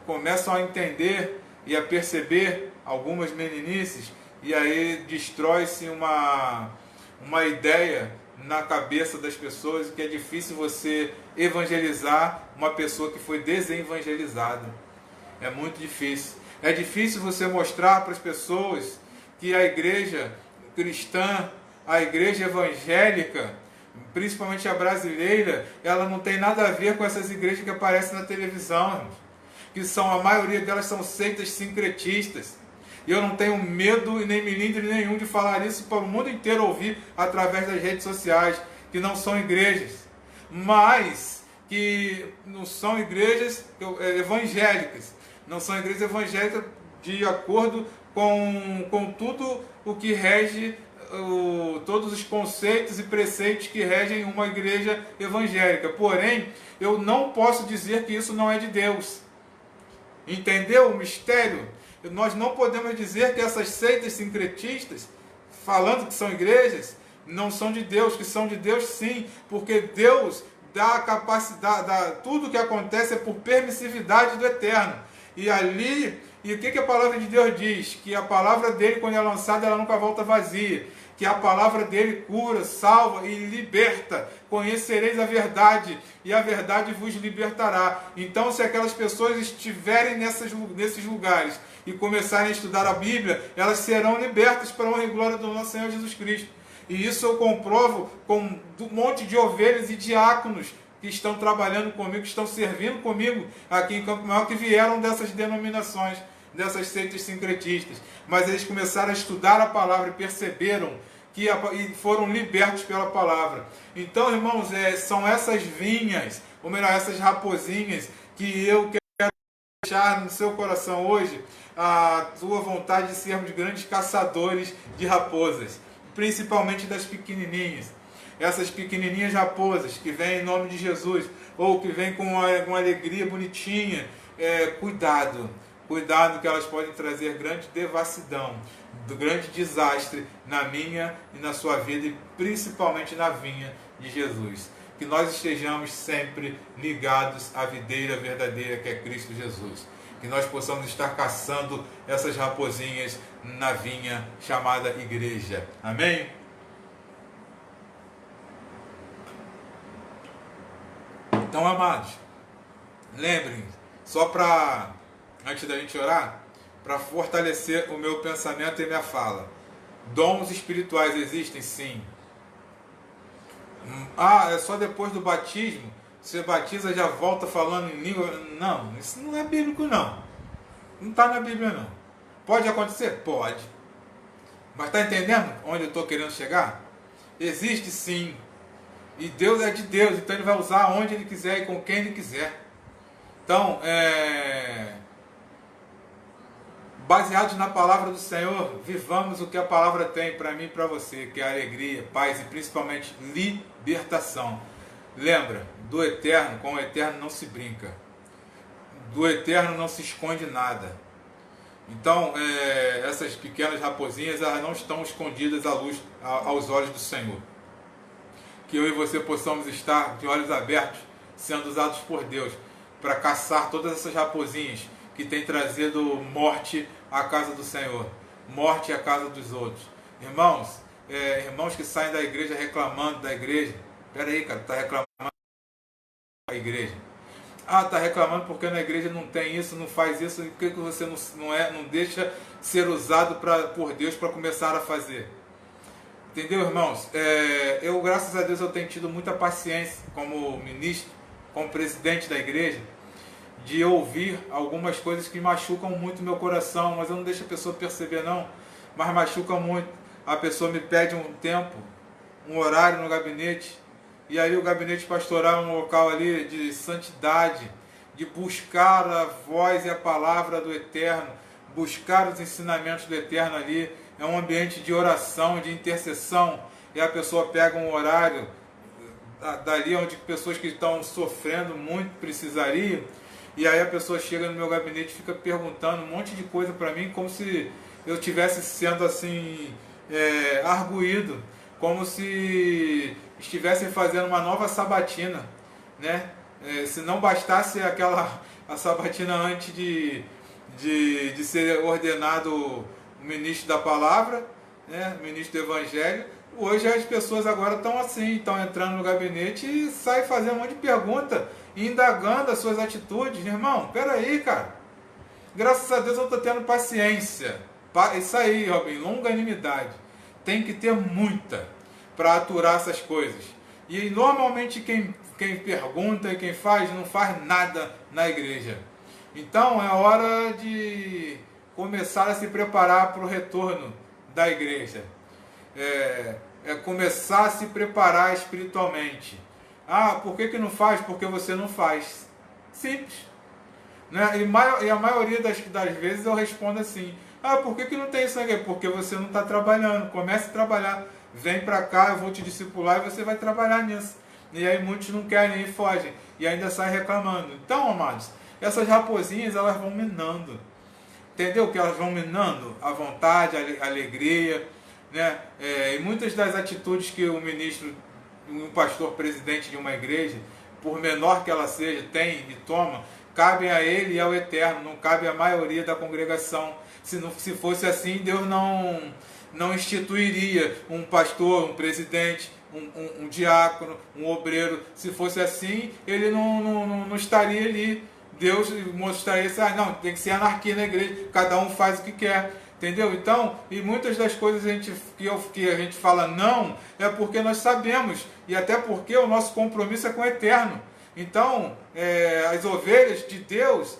Speaker 1: começam a entender e a perceber algumas meninices, e aí destrói-se uma ideia na cabeça das pessoas, que é difícil você evangelizar uma pessoa que foi desevangelizada. É muito difícil. É difícil você mostrar para as pessoas que a igreja cristã, a igreja evangélica, principalmente a brasileira, ela não tem nada a ver com essas igrejas que aparecem na televisão, irmãos. Que a maioria delas são seitas sincretistas. E eu não tenho medo e nem milímetro nenhum de falar isso para o mundo inteiro ouvir através das redes sociais, que não são igrejas, mas que não são igrejas evangélicas, não são igrejas evangélicas de acordo com tudo o que rege, todos os conceitos e preceitos que regem uma igreja evangélica. Porém, eu não posso dizer que isso não é de Deus. Entendeu o mistério? Nós não podemos dizer que essas seitas sincretistas, falando que são igrejas, não são de Deus, que são de Deus sim, porque Deus dá a capacidade, tudo que acontece é por permissividade do Eterno. E o que a palavra de Deus diz? Que a palavra dele, quando é lançada, ela nunca volta vazia. Que a palavra dele cura, salva e liberta. Conhecereis a verdade, e a verdade vos libertará. Então, se aquelas pessoas estiverem nesses lugares e começarem a estudar a Bíblia, elas serão libertas para a honra e glória do nosso Senhor Jesus Cristo. E isso eu comprovo com um monte de ovelhas e diáconos que estão trabalhando comigo, que estão servindo comigo aqui em Campo Maior, que vieram dessas denominações, dessas seitas sincretistas. Mas eles começaram a estudar a palavra e perceberam e foram libertos pela palavra. Então, irmãos, são essas vinhas, ou melhor, essas raposinhas, que eu quero deixar no seu coração hoje a tua vontade de sermos grandes caçadores de raposas, principalmente das pequenininhas. Essas pequenininhas raposas que vêm em nome de Jesus, ou que vêm com uma alegria bonitinha, cuidado que elas podem trazer grande devassidão, grande desastre na minha e na sua vida, e principalmente na vinha de Jesus. Que nós estejamos sempre ligados à videira verdadeira, que é Cristo Jesus. Que nós possamos estar caçando essas raposinhas na vinha chamada igreja. Amém? Então, amados, lembrem, antes da gente orar, para fortalecer o meu pensamento e minha fala. Dons espirituais existem? Sim. É só depois do batismo? Você batiza, já volta falando em língua? Não, isso não é bíblico não. Não está na Bíblia não. Pode acontecer? Pode. Mas está entendendo onde eu estou querendo chegar? Existe sim. E Deus é de Deus, então Ele vai usar onde Ele quiser e com quem Ele quiser. Então, baseados na palavra do Senhor, vivamos o que a palavra tem para mim e para você, que é alegria, paz e principalmente libertação. Lembra, do eterno, com o eterno não se brinca. Do eterno não se esconde nada. Então, essas pequenas raposinhas, elas não estão escondidas aos olhos do Senhor. Que eu e você possamos estar de olhos abertos, sendo usados por Deus, para caçar todas essas raposinhas que têm trazido morte à casa do Senhor, morte à casa dos outros. Irmãos, irmãos que saem da igreja reclamando da igreja. Espera aí, cara, está reclamando da igreja. Ah, tá reclamando porque na igreja não tem isso, não faz isso, e por que você não deixa ser usado por Deus para começar a fazer? Entendeu, irmãos? Eu, graças a Deus, eu tenho tido muita paciência como ministro, como presidente da igreja, de ouvir algumas coisas que machucam muito meu coração, mas eu não deixo a pessoa perceber não, mas machuca muito. A pessoa me pede um tempo, um horário no gabinete, e aí o gabinete pastoral é um local ali de santidade, de buscar a voz e a palavra do Eterno, buscar os ensinamentos do Eterno ali, é um ambiente de oração, de intercessão, e a pessoa pega um horário dali onde pessoas que estão sofrendo muito precisariam, e aí a pessoa chega no meu gabinete e fica perguntando um monte de coisa para mim, como se eu estivesse sendo assim, arguído, como se estivessem fazendo uma nova sabatina, né? Se não bastasse a sabatina antes de ser ordenado o ministro da palavra, né? O ministro do evangelho, hoje as pessoas agora estão assim, estão entrando no gabinete e saem fazendo um monte de pergunta, indagando as suas atitudes. Irmão, peraí, cara. Graças a Deus eu estou tendo paciência. Isso aí, Robin, longanimidade. Tem que ter muita para aturar essas coisas. E normalmente quem pergunta e quem faz, não faz nada na igreja. Então é hora de começar a se preparar para o retorno da igreja. Começar a se preparar espiritualmente. Ah, por que não faz? Porque você não faz. Simples. Né? E a maioria das vezes eu respondo assim: ah, por que não tem isso aqui? Porque você não está trabalhando. Comece a trabalhar. Vem para cá, eu vou te discipular e você vai trabalhar nisso. E aí muitos não querem e fogem. E ainda saem reclamando. Então, amados, essas raposinhas, elas vão minando. Entendeu? Que elas vão minando a vontade, a alegria, né? E muitas das atitudes que o ministro, um pastor presidente de uma igreja, por menor que ela seja, tem e toma, cabem a ele e ao Eterno, não cabe à maioria da congregação. Se fosse assim, Deus não instituiria um pastor, um presidente, um diácono, um obreiro. Se fosse assim, ele não estaria ali. Deus mostraria isso, não, tem que ser anarquia na igreja, cada um faz o que quer. Entendeu? Então, e muitas das coisas que a gente fala não, é porque nós sabemos, e até porque o nosso compromisso é com o Eterno. Então, as ovelhas de Deus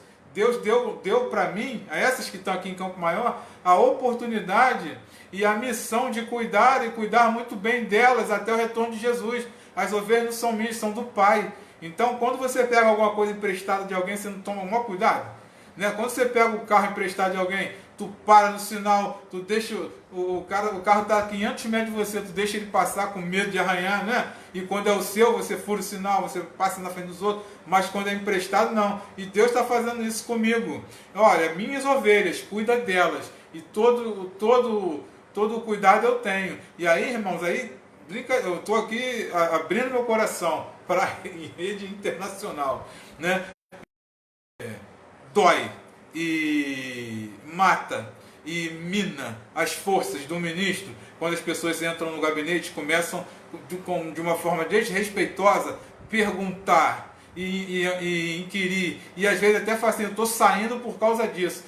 Speaker 1: deu para mim, a essas que estão aqui em Campo Maior, a oportunidade e a missão de cuidar e cuidar muito bem delas até o retorno de Jesus. As ovelhas não são minhas, são do Pai. Então, quando você pega alguma coisa emprestada de alguém, você não toma o maior cuidado? Né? Quando você pega o carro emprestado de alguém, tu para no sinal, tu deixa o carro está a 500 metros de você, tu deixa ele passar com medo de arranhar, né? E quando é o seu, você fura o sinal, você passa na frente dos outros, mas quando é emprestado, não. E Deus está fazendo isso comigo. Olha, minhas ovelhas, cuida delas, e todo o cuidado eu tenho. E aí, irmãos, eu estou aqui abrindo meu coração para a rede internacional, né? Dói e mata e mina as forças do ministro quando as pessoas entram no gabinete e começam de uma forma desrespeitosa perguntar e inquirir, e às vezes até falar assim, eu estou saindo por causa disso,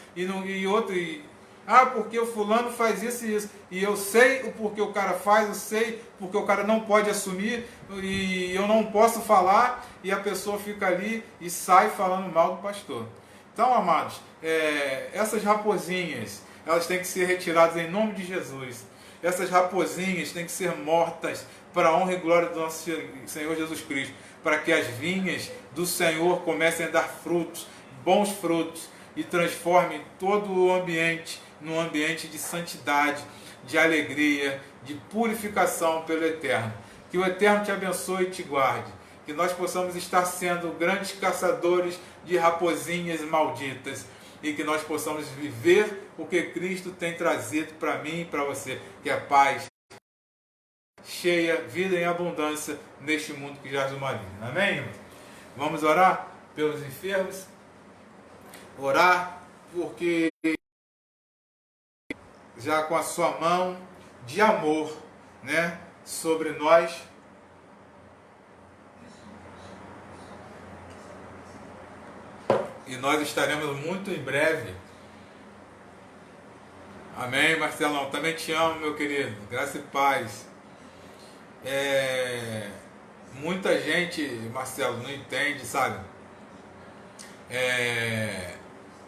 Speaker 1: porque o fulano faz isso e isso, e eu sei o porquê o cara faz, eu sei porque o cara não pode assumir, e eu não posso falar, e a pessoa fica ali e sai falando mal do pastor. Então, amados, essas raposinhas, elas têm que ser retiradas em nome de Jesus. Essas raposinhas têm que ser mortas para a honra e glória do nosso Senhor Jesus Cristo, para que as vinhas do Senhor comecem a dar frutos, bons frutos, e transformem todo o ambiente num ambiente de santidade, de alegria, de purificação pelo Eterno. Que o Eterno te abençoe e te guarde. Que nós possamos estar sendo grandes caçadores de raposinhas malditas, e que nós possamos viver o que Cristo tem trazido para mim e para você, que é paz, cheia, vida em abundância neste mundo que jaz o maligno. Amém? Vamos orar pelos enfermos, orar porque já com a sua mão de amor, né, sobre nós, E nós estaremos muito em breve. Amém, Marcelão? Também te amo, meu querido. Graça e paz. Muita gente, Marcelo, não entende, sabe?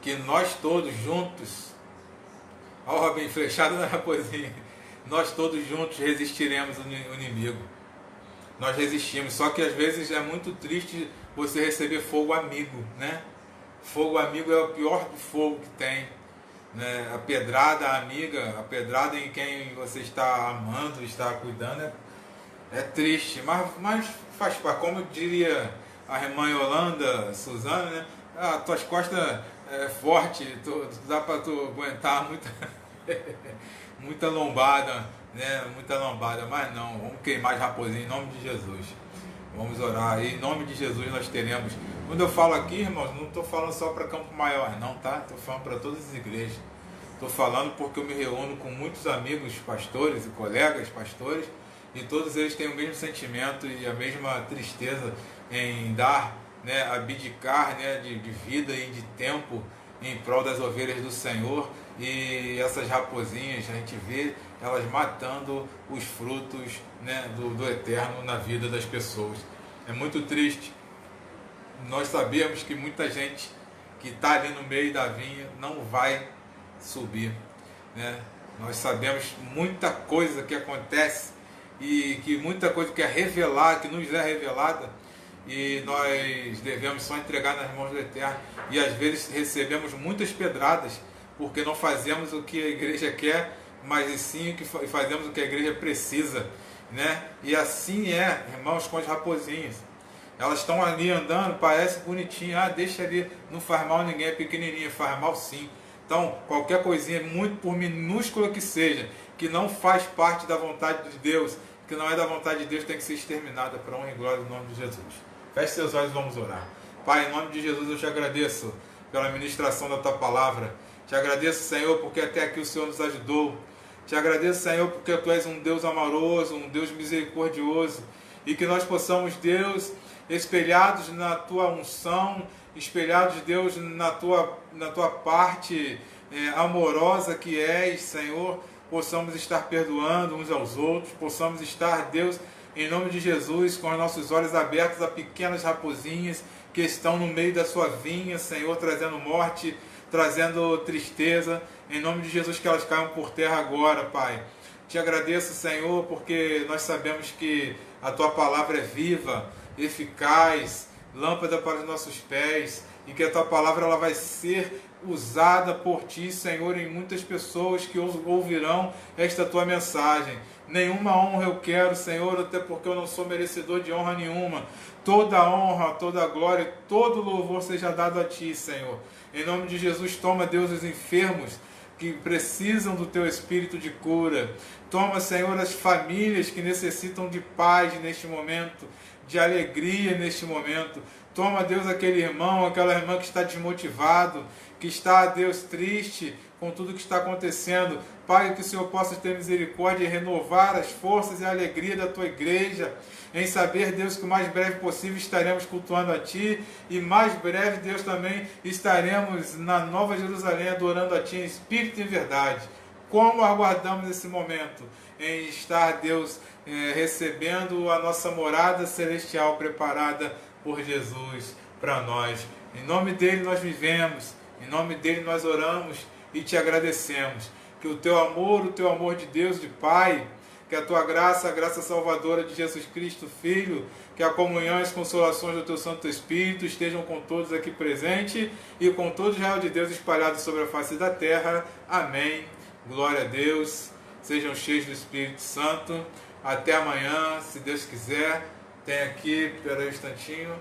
Speaker 1: Que nós todos juntos, ó, Robin, flechado na raposinha, nós todos juntos resistiremos ao inimigo. Nós resistimos, só que às vezes é muito triste você receber fogo amigo, né? Fogo amigo é o pior do fogo que tem, né? A pedrada amiga, a pedrada em quem você está amando, está cuidando, é triste, mas faz parte. Como diria a irmã Yolanda, Suzana, né? Ah, tuas costas é forte, dá para tu aguentar muita, muita lombada, né? Muita lombada, mas não, vamos queimar as raposinhas em nome de Jesus. Vamos orar e em nome de Jesus nós teremos. Quando eu falo aqui, irmãos, não estou falando só para Campo Maior, não, tá? Estou falando para todas as igrejas. Estou falando porque eu me reúno com muitos amigos pastores e colegas pastores, e todos eles têm o mesmo sentimento e a mesma tristeza em dar, né, abdicar, né, de vida e de tempo em prol das ovelhas do Senhor. E essas raposinhas, a gente vê elas matando os frutos, né, do eterno na vida das pessoas. É muito triste. Nós sabemos que muita gente que está ali no meio da vinha não vai subir, né? Nós sabemos muita coisa que acontece e que muita coisa que é revelada, que nos é revelada, e nós devemos só entregar nas mãos do Eterno. E às vezes recebemos muitas pedradas porque não fazemos o que a igreja quer, mas sim que fazemos o que a igreja precisa, né? E assim é, irmãos, com as raposinhas. Elas estão ali andando, parece bonitinho, deixa ali, não faz mal ninguém, é pequenininha, faz mal sim. Então, qualquer coisinha, muito por minúscula que seja, que não faz parte da vontade de Deus, que não é da vontade de Deus, tem que ser exterminada para honra e glória do nome de Jesus. Feche seus olhos e vamos orar. Pai, em nome de Jesus eu te agradeço pela ministração da tua palavra. Te agradeço, Senhor, porque até aqui o Senhor nos ajudou. Te agradeço, Senhor, porque tu és um Deus amoroso, um Deus misericordioso, e que nós possamos, Deus, espelhados na tua unção, espelhados, Deus, na tua parte amorosa que és, Senhor, possamos estar perdoando uns aos outros, possamos estar, Deus, em nome de Jesus, com os nossos olhos abertos a pequenas raposinhas que estão no meio da sua vinha, Senhor, trazendo morte, trazendo tristeza. Em nome de Jesus, que elas caiam por terra agora, Pai. Te agradeço, Senhor, porque nós sabemos que a tua palavra é viva, eficaz, lâmpada para os nossos pés, e que a tua palavra ela vai ser usada por ti, Senhor, em muitas pessoas que ouvirão esta tua mensagem. Nenhuma honra eu quero, Senhor, até porque eu não sou merecedor de honra nenhuma. Toda honra, toda glória, todo louvor seja dado a ti, Senhor. Em nome de Jesus, toma, Deus, os enfermos que precisam do teu espírito de cura. Toma, Senhor, as famílias que necessitam de paz neste momento, de alegria neste momento. Toma, Deus, aquele irmão, aquela irmã que está desmotivado, que está, Deus, triste com tudo que está acontecendo. Pai, que o Senhor possa ter misericórdia e renovar as forças e a alegria da tua igreja, em saber, Deus, que o mais breve possível estaremos cultuando a ti, e mais breve, Deus, também estaremos na Nova Jerusalém adorando a ti em espírito e em verdade. Como aguardamos esse momento em estar, Deus, recebendo a nossa morada celestial preparada por Jesus para nós. Em nome dele nós vivemos, em nome dele nós oramos e te agradecemos. Que o teu amor de Deus, de Pai, que a tua graça, a graça salvadora de Jesus Cristo, Filho, que a comunhão e as consolações do teu Santo Espírito estejam com todos aqui presentes e com todo o Israel de Deus espalhado sobre a face da terra. Amém. Glória a Deus. Sejam cheios do Espírito Santo. Até amanhã, se Deus quiser. Tem aqui, espera aí um instantinho,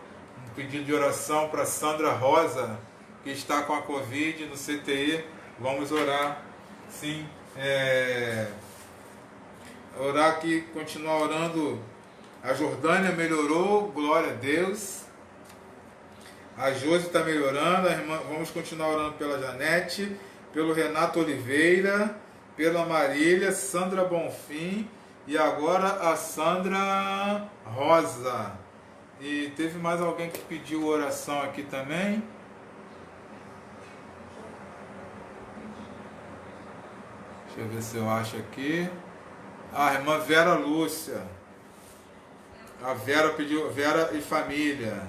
Speaker 1: um pedido de oração para Sandra Rosa, que está com a Covid no CTI. Vamos orar. Sim, orar aqui, continuar orando. A Jordânia melhorou, glória a Deus. A Josi está melhorando. A irmã, vamos continuar orando pela Janete, pelo Renato Oliveira, pela Marília, Sandra Bonfim e agora a Sandra Rosa. E teve mais alguém que pediu oração aqui também. Deixa eu ver se eu acho aqui. A irmã Vera Lúcia. A Vera pediu, Vera e família.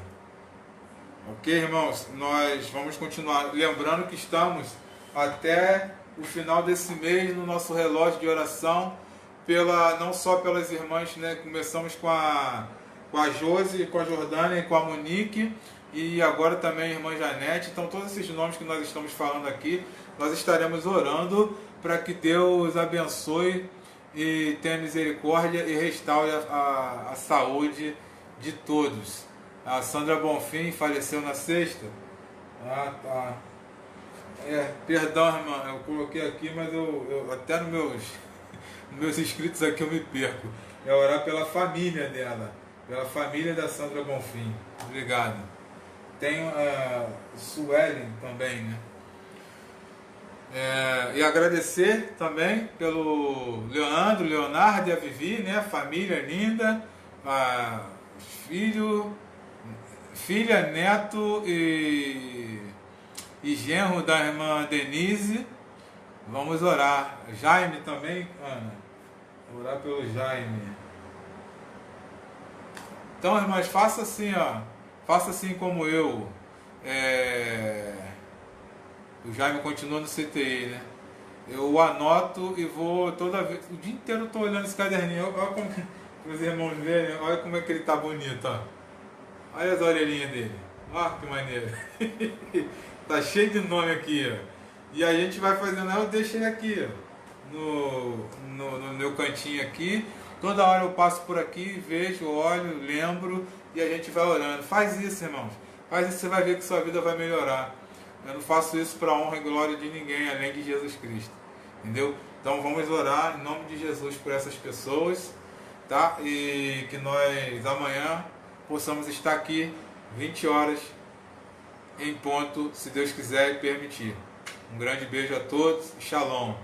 Speaker 1: Ok, irmãos? Nós vamos continuar. Lembrando que estamos até o final desse mês no nosso relógio de oração, não só pelas irmãs, né? Começamos com a Josi, com a Jordânia e com a Monique, e agora também a irmã Janete. Então todos esses nomes que nós estamos falando aqui, nós estaremos orando para que Deus abençoe e tenha misericórdia e restaure a saúde de todos. A Sandra Bonfim faleceu na sexta. Ah, tá. Perdão, irmã, eu coloquei aqui, mas eu até nos meus inscritos aqui eu me perco. É orar pela família dela, pela família da Sandra Bonfim. Obrigado. Tem Suelen também, né? E agradecer também pelo Leonardo e a Vivi, né? Família linda, filha, neto e genro da irmã Denise. Vamos orar. Jaime também, Ana. Orar pelo Jaime. Então, irmãs, faça assim, ó. Faça assim como eu. O Jaime continua no CTI, né? Eu anoto e vou toda vez. O dia inteiro eu tô olhando esse caderninho. Olha como os irmãos verem, olha como é que ele tá bonito, ó. Olha as orelhinhas dele. Ó, que maneiro. Tá cheio de nome aqui, ó. E a gente vai fazendo, eu deixei aqui, ó, no meu cantinho aqui. Toda hora eu passo por aqui, vejo, olho, lembro e a gente vai orando. Faz isso, irmãos. Faz isso, você vai ver que sua vida vai melhorar. Eu não faço isso para honra e glória de ninguém, além de Jesus Cristo. Entendeu? Então vamos orar em nome de Jesus por essas pessoas, tá? E que nós amanhã possamos estar aqui 20 horas em ponto, se Deus quiser e permitir. Um grande beijo a todos. Shalom.